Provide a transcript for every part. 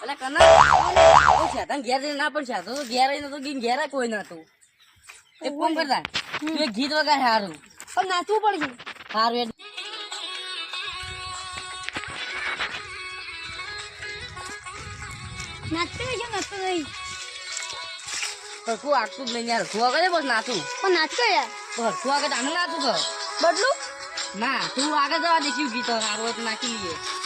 અરે કના છે તને ઘેર જઈને ના પડશે તો ઘેર આવીને તો ઘેર કોઈ નતું એક કોમ કરતા તું એક ગીત વગાડ સારું પણ નાચવું પડશે સારું નાચતો નહીં હરખું આટલું જ લઈને હરખું આગળ બસ નાચું પણ નાચતો યાર તો હરખું આગળ આને નાચું કર બદલું ના તું આગળ જવા દેખ્યું ગીત સારું હોય તો નાખી લઈએ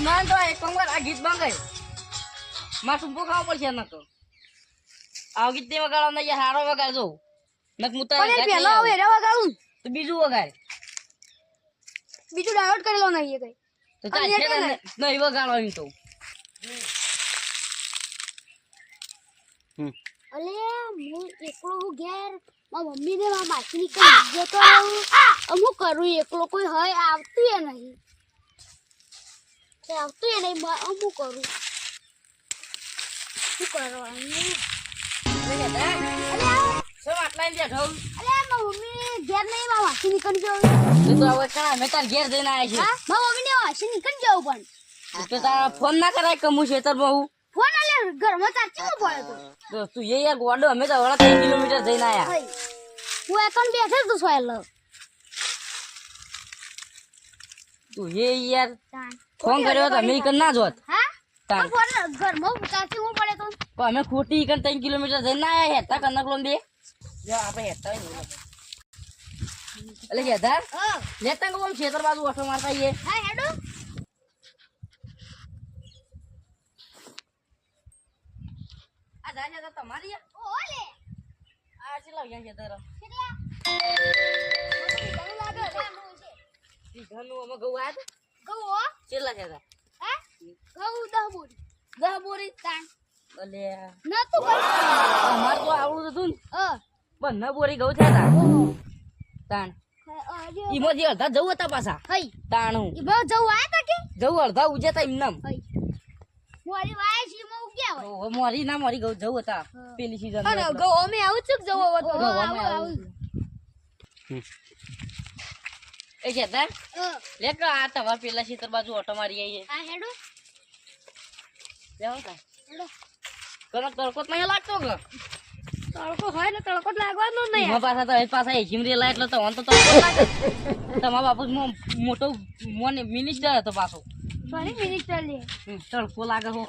ના તો એક કામ કર આ ગીત બંધ મારે ટૂંપો ખાવો પડશે ન તો આ ગીત તે વગાડો ને હારો વગાડજો નક મુતા પેલો હવે રે વગાડું તો બીજું વગાડ બીજું ડાઉનલોડ કરી લો નહીં કઈ તો ચાલ છે નહીં વગાડો એમ તો અલે હું એકલો હું ઘેર મારા મમ્મી ને મારા માસી ની કઈ જતો અમુક કરું એકલો કોઈ હોય આવતું એ નહીં આવતું એ નહીં અમુક કરું શું કરવાનું શું આટલા ને બેઠો અલે મારા મમ્મી ઘેર નહીં મારા માસી નીકળી જવું તો હવે કણા મેં તાર ઘેર જઈને આવ્યા છે મારા મમ્મી ને માસી નીકળી જવું પણ તો તારા ફોન ના કરાય કમું છે તાર બહુ ફોન આલે ઘરમાં ચાચી નો પડ્યો તો તું એ યાર ગોડો અમે તો વળા 3 કિલોમીટર જઈને આયા હું એકન બેઠે તો સોયલ તું એ યાર ફોન કર્યો તો અમે કન ના જોત હા તાન ફોન ઘરમાં ચાચી હું પડે તો પણ અમે ખોટી કન 3 કિલોમીટર જઈને આયા હેતા કનકલોન દે જો આપણે હેતા એટલે હેતા હા લેતા કે ઓમ ખેતર બાજુ ઓટો મારતા આઈએ હા હેડો આ જાને તો તમારી ઓલે આ ચલા ગયા ખેતર કેટલા મને લાગે ઈ ઘરનું અમે ગઉ આયા ગૌ ચેલા ખેતર હા ગૌ 10 બોરી 10 બોરી તાણ અલે નતું કર અમાર તો આવડું હતું ને અ પણ ન બોરી ગઉ છે તાણ અરે ઈ મોજી અડધા જવું હતા પાછા હઈ તાણું ઈ બહુ જવું આયા તા કે જવું અડધા ઉજેતા એમનમ હઈ મોરી વાય છે મો ઉગ્યા હોય મોરી ના મોરી ગઉ જવું હતા પેલી સીઝન અરે ગૌ અમે આવું છું જવો હતો આવું એ ખેતર લે કે આ તમાર પેલા સીતર બાજુ ઓટો મારી આઈએ આ હેડો લેવો કા હેડો કનો તડકો જ નહીં લાગતો કે તડકો હોય ને તડકો જ લાગવાનો નહીં એમાં પાછા તો એ પાછા એજીમરી લાય એટલે તો ઓન તો તડકો લાગે તમારા બાપુ મોટો મોને મિનિસ્ટર હતો પાછો સોરી મિનિસ્ટર લે તડકો લાગે હો